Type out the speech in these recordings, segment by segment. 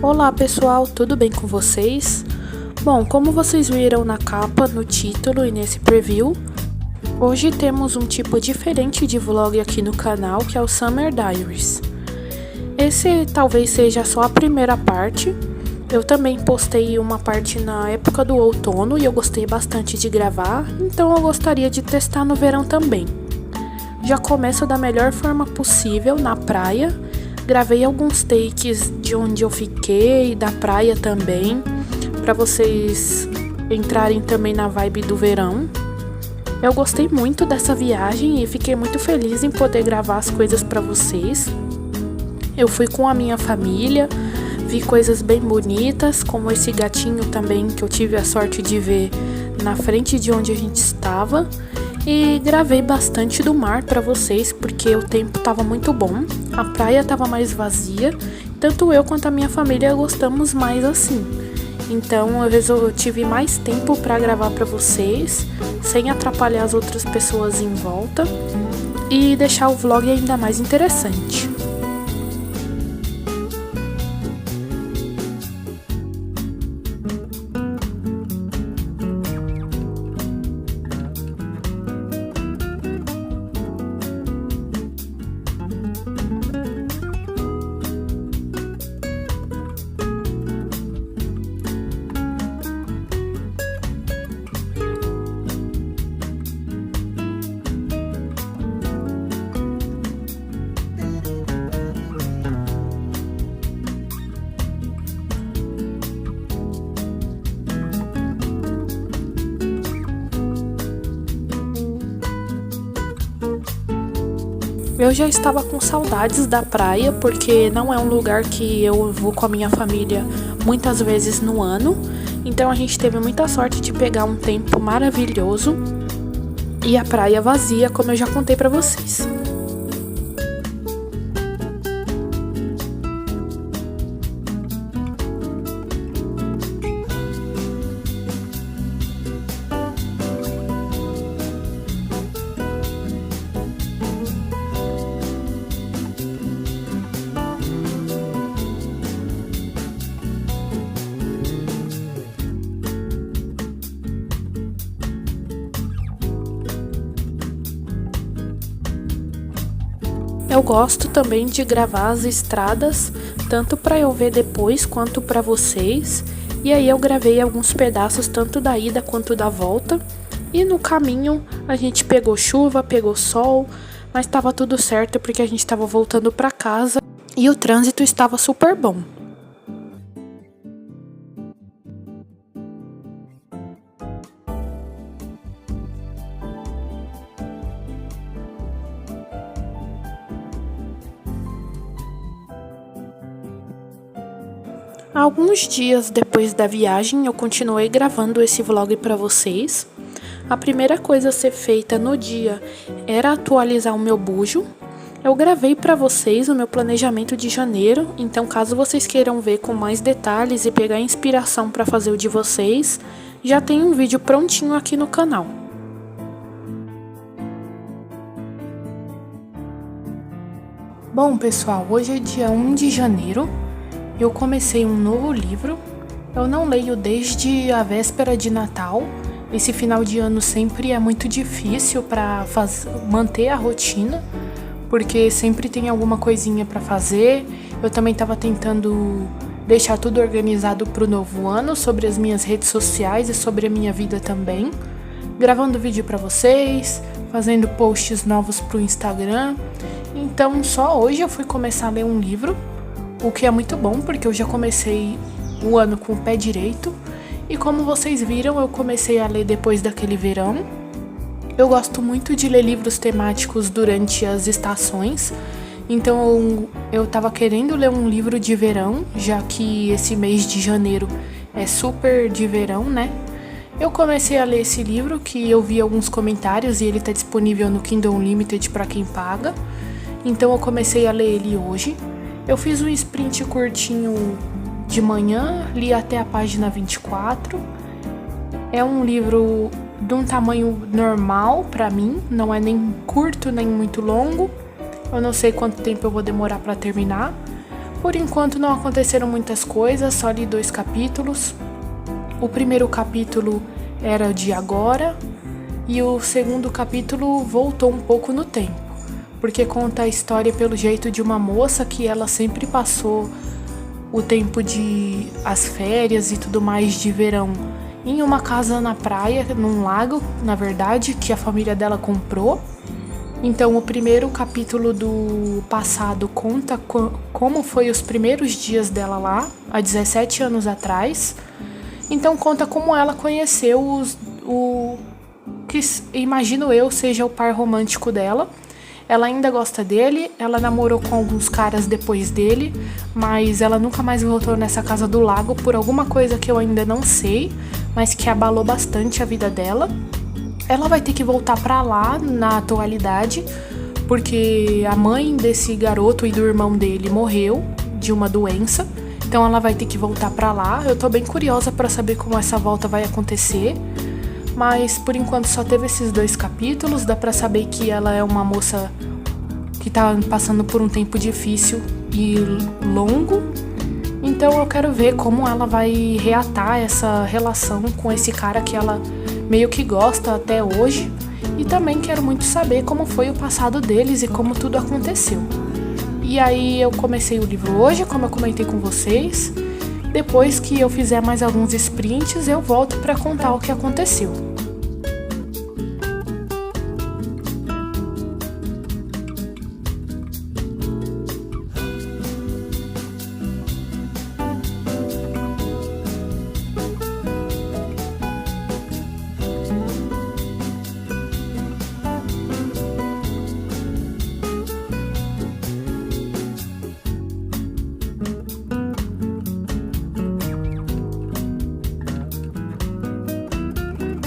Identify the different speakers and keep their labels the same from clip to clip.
Speaker 1: Olá pessoal, tudo bem com vocês? Bom, como vocês viram na capa, no título e nesse preview, hoje temos um tipo diferente de vlog aqui no canal, que é o Summer Diaries. Esse talvez seja só a primeira parte. Eu também postei uma parte na época do outono e eu gostei bastante de gravar, então eu gostaria de testar no verão também. Já começo da melhor forma possível na praia. Gravei alguns takes de onde eu fiquei, da praia também, para vocês entrarem também na vibe do verão. Eu gostei muito dessa viagem e fiquei muito feliz em poder gravar as coisas para vocês. Eu fui com a minha família, vi coisas bem bonitas, como esse gatinho também que eu tive a sorte de ver na frente de onde a gente estava. E gravei bastante do mar para vocês, porque o tempo estava muito bom, a praia estava mais vazia, tanto eu quanto a minha família gostamos mais assim. Então eu tive mais tempo para gravar para vocês, sem atrapalhar as outras pessoas em volta e deixar o vlog ainda mais interessante. Eu já estava com saudades da praia, porque não é um lugar que eu vou com a minha família muitas vezes no ano. Então a gente teve muita sorte de pegar um tempo maravilhoso e a praia vazia, como eu já contei pra vocês. Eu gosto também de gravar as estradas, tanto para eu ver depois quanto para vocês. E aí eu gravei alguns pedaços tanto da ida quanto da volta. E no caminho a gente pegou chuva, pegou sol, mas estava tudo certo porque a gente estava voltando para casa e o trânsito estava super bom. Alguns dias depois da viagem, eu continuei gravando esse vlog para vocês. A primeira coisa a ser feita no dia era atualizar o meu bujo. Eu gravei para vocês o meu planejamento de janeiro, então caso vocês queiram ver com mais detalhes e pegar inspiração para fazer o de vocês, já tem um vídeo prontinho aqui no canal. Bom pessoal, hoje é dia 1 de janeiro. Eu comecei um novo livro. Eu não leio desde a véspera de Natal. Esse final de ano sempre é muito difícil para manter a rotina, porque sempre tem alguma coisinha para fazer. Eu também estava tentando deixar tudo organizado para o novo ano, sobre as minhas redes sociais e sobre a minha vida também. Gravando vídeo para vocês, fazendo posts novos para o Instagram. Então só hoje eu fui começar a ler um livro. O que é muito bom, porque eu já comecei o ano com o pé direito. E como vocês viram, eu comecei a ler depois daquele verão. Eu gosto muito de ler livros temáticos durante as estações. Então eu tava querendo ler um livro de verão, já que esse mês de janeiro é super de verão, né? Eu comecei a ler esse livro, que eu vi alguns comentários e ele tá disponível no Kindle Unlimited para quem paga. Então eu comecei a ler ele hoje. Eu fiz um sprint curtinho de manhã, li até a página 24. É um livro de um tamanho normal pra mim, não é nem curto nem muito longo. Eu não sei quanto tempo eu vou demorar pra terminar, Por enquanto não aconteceram muitas coisas, só li 2 capítulos. O primeiro capítulo era de agora e o segundo capítulo voltou um pouco no tempo, porque conta a história pelo jeito de uma moça que ela sempre passou o tempo de as férias e tudo mais de verão em uma casa na praia, num lago, na verdade, que a família dela comprou. Então o primeiro capítulo do passado conta como foi os primeiros dias dela lá, há 17 anos atrás. Então conta como ela conheceu o que imagino eu seja o par romântico dela. Ela ainda gosta dele, ela namorou com alguns caras depois dele, mas ela nunca mais voltou nessa casa do lago por alguma coisa que eu ainda não sei, mas que abalou bastante a vida dela. Ela vai ter que voltar pra lá na atualidade, porque a mãe desse garoto e do irmão dele morreu de uma doença, então ela vai ter que voltar pra lá. Eu tô bem curiosa pra saber como essa volta vai acontecer. Mas por enquanto só teve esses 2 capítulos, dá pra saber que ela é uma moça que tá passando por um tempo difícil e longo. Então eu quero ver como ela vai reatar essa relação com esse cara que ela meio que gosta até hoje. E também quero muito saber como foi o passado deles e como tudo aconteceu. E aí eu comecei o livro hoje, como eu comentei com vocês. Depois que eu fizer mais alguns sprints, eu volto para contar o que aconteceu.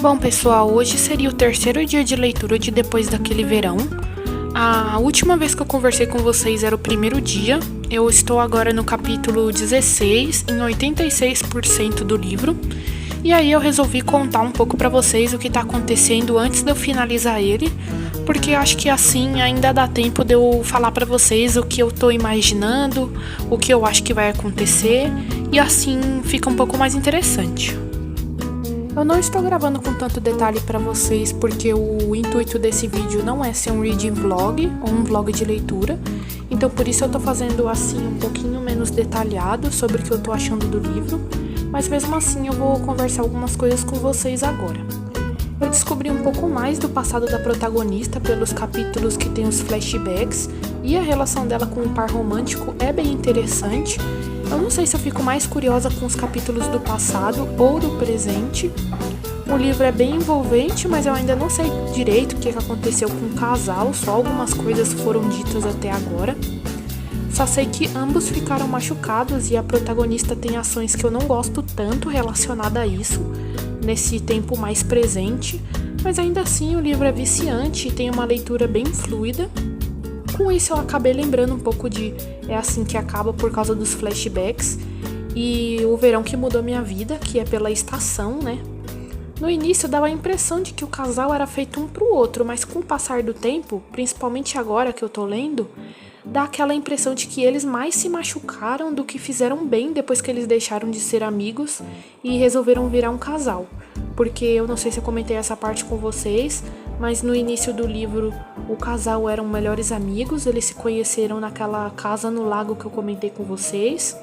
Speaker 1: Bom, pessoal, hoje seria o 3º dia de leitura de depois daquele verão. A última vez que eu conversei com vocês era o 1º dia. Eu estou agora no capítulo 16, em 86% do livro. E aí eu resolvi contar um pouco pra vocês o que tá acontecendo antes de eu finalizar ele, porque eu acho que assim ainda dá tempo de eu falar pra vocês o que eu tô imaginando, o que eu acho que vai acontecer, e assim fica um pouco mais interessante. Eu não estou gravando com tanto detalhe para vocês porque o intuito desse vídeo não é ser um reading vlog ou um vlog de leitura, então por isso eu tô fazendo assim um pouquinho menos detalhado sobre o que eu tô achando do livro, mas mesmo assim eu vou conversar algumas coisas com vocês agora. Eu descobri um pouco mais do passado da protagonista pelos capítulos que tem os flashbacks, e a relação dela com o par romântico é bem interessante. Eu não sei se eu fico mais curiosa com os capítulos do passado ou do presente. O livro é bem envolvente, mas eu ainda não sei direito o que aconteceu com o casal, só algumas coisas foram ditas até agora. Só sei que ambos ficaram machucados e a protagonista tem ações que eu não gosto tanto relacionadas a isso, nesse tempo mais presente, mas ainda assim o livro é viciante e tem uma leitura bem fluida. Com isso eu acabei lembrando um pouco de É Assim Que Acaba por causa dos flashbacks e O Verão Que Mudou Minha Vida, que é pela estação, né? No início dava a impressão de que o casal era feito um pro outro, mas com o passar do tempo, principalmente agora que eu tô lendo, dá aquela impressão de que eles mais se machucaram do que fizeram bem depois que eles deixaram de ser amigos e resolveram virar um casal. Porque eu não sei se eu comentei essa parte com vocês, mas no início do livro o casal eram melhores amigos, eles se conheceram naquela casa no lago que eu comentei com vocês.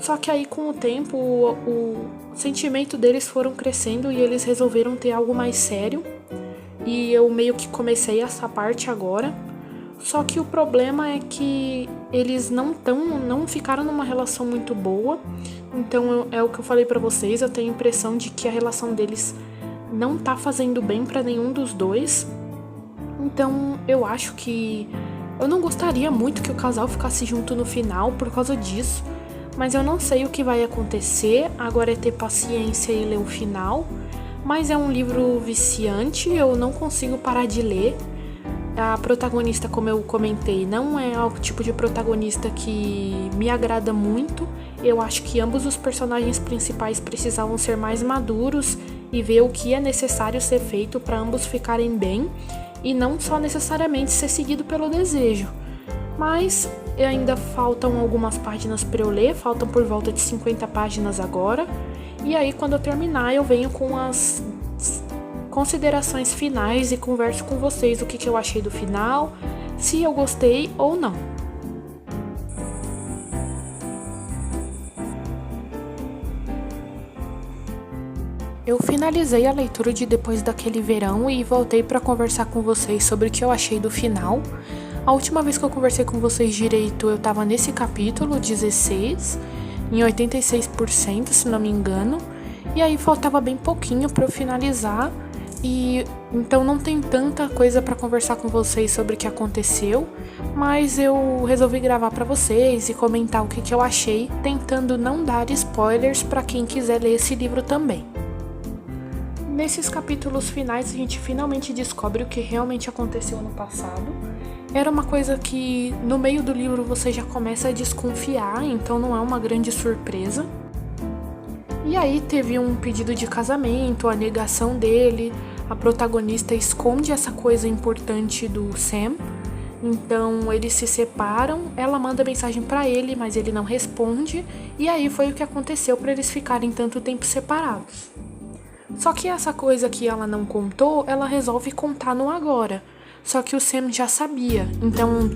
Speaker 1: Só que aí com o tempo o sentimento deles foram crescendo e eles resolveram ter algo mais sério. E eu meio que comecei essa parte agora. Só que o problema é que eles não ficaram numa relação muito boa. Então é o que eu falei pra vocês, eu tenho a impressão de que a relação deles não tá fazendo bem pra nenhum dos dois. Então eu acho que eu não gostaria muito que o casal ficasse junto no final por causa disso. Mas eu não sei o que vai acontecer, agora é ter paciência e ler o final. Mas é um livro viciante, eu não consigo parar de ler. A protagonista, como eu comentei, não é o tipo de protagonista que me agrada muito. Eu acho que ambos os personagens principais precisavam ser mais maduros e ver o que é necessário ser feito para ambos ficarem bem e não só necessariamente ser seguido pelo desejo. Mas ainda faltam algumas páginas para eu ler, faltam por volta de 50 páginas agora. E aí, quando eu terminar, eu venho com as considerações finais e converso com vocês o que eu achei do final, se eu gostei ou não. Eu finalizei a leitura de Depois daquele Verão e voltei para conversar com vocês sobre o que eu achei do final. A última vez que eu conversei com vocês direito, eu estava nesse capítulo 16, em 86%, se não me engano. E aí faltava bem pouquinho para eu finalizar. E então não tem tanta coisa para conversar com vocês sobre o que aconteceu, mas eu resolvi gravar para vocês e comentar o que eu achei, tentando não dar spoilers para quem quiser ler esse livro também. Nesses capítulos finais, a gente finalmente descobre o que realmente aconteceu no passado. Era uma coisa que no meio do livro você já começa a desconfiar, então não é uma grande surpresa. E aí teve um pedido de casamento, a negação dele, a protagonista esconde essa coisa importante do Sam, então eles se separam, ela manda mensagem pra ele, mas ele não responde, e aí foi o que aconteceu para eles ficarem tanto tempo separados. Só que essa coisa que ela não contou, ela resolve contar no agora. Só que o Sam já sabia, então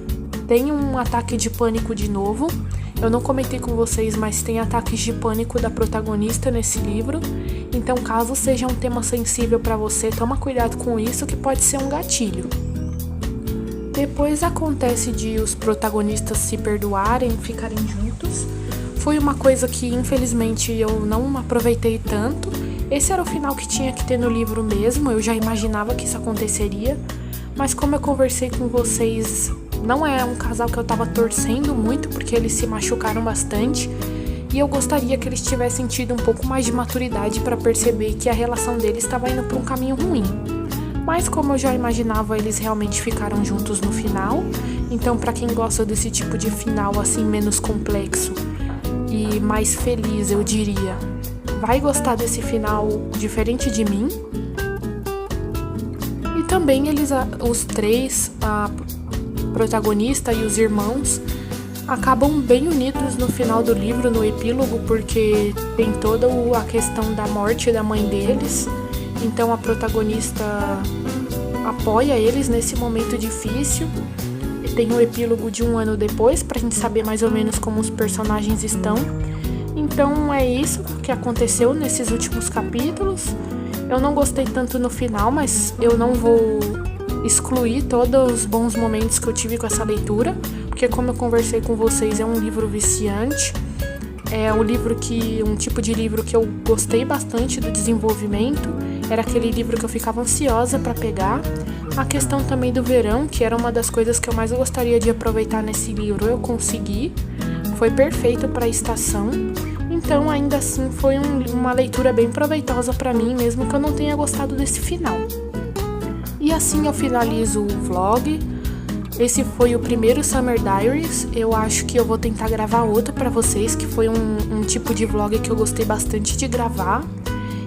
Speaker 1: tem um ataque de pânico de novo. Eu não comentei com vocês, mas tem ataques de pânico da protagonista nesse livro. Então, caso seja um tema sensível para você, toma cuidado com isso, que pode ser um gatilho. Depois acontece de os protagonistas se perdoarem, ficarem juntos. Foi uma coisa que, infelizmente, eu não aproveitei tanto. Esse era o final que tinha que ter no livro mesmo, eu já imaginava que isso aconteceria. Mas como eu conversei com vocês, não é um casal que eu tava torcendo muito, porque eles se machucaram bastante. E eu gostaria que eles tivessem tido um pouco mais de maturidade para perceber que a relação deles estava indo para um caminho ruim. Mas como eu já imaginava, eles realmente ficaram juntos no final. Então, para quem gosta desse tipo de final assim menos complexo e mais feliz, eu diria, vai gostar desse final diferente de mim. E também os três, a protagonista e os irmãos, acabam bem unidos no final do livro, no epílogo, porque tem toda a questão da morte da mãe deles. Então a protagonista apoia eles nesse momento difícil. E tem um epílogo de 1 ano depois, pra gente saber mais ou menos como os personagens estão. Então é isso que aconteceu nesses últimos capítulos. Eu não gostei tanto no final, mas eu não vou excluir todos os bons momentos que eu tive com essa leitura, porque como eu conversei com vocês, é um livro viciante. É um tipo de livro que eu gostei bastante do desenvolvimento. Era aquele livro que eu ficava ansiosa para pegar. A questão também do verão, que era uma das coisas que eu mais gostaria de aproveitar nesse livro, eu consegui. Foi perfeito para a estação. Então, ainda assim, foi uma leitura bem proveitosa para mim, mesmo que eu não tenha gostado desse final. E assim eu finalizo o vlog. Esse foi o primeiro Summer Diaries. Eu acho que eu vou tentar gravar outro para vocês, que foi um tipo de vlog que eu gostei bastante de gravar.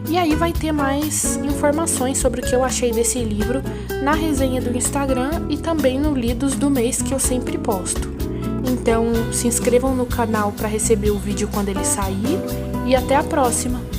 Speaker 1: E aí vai ter mais informações sobre o que eu achei desse livro na resenha do Instagram e também no Lidos do mês, que eu sempre posto. Então se inscrevam no canal para receber o vídeo quando ele sair e até a próxima!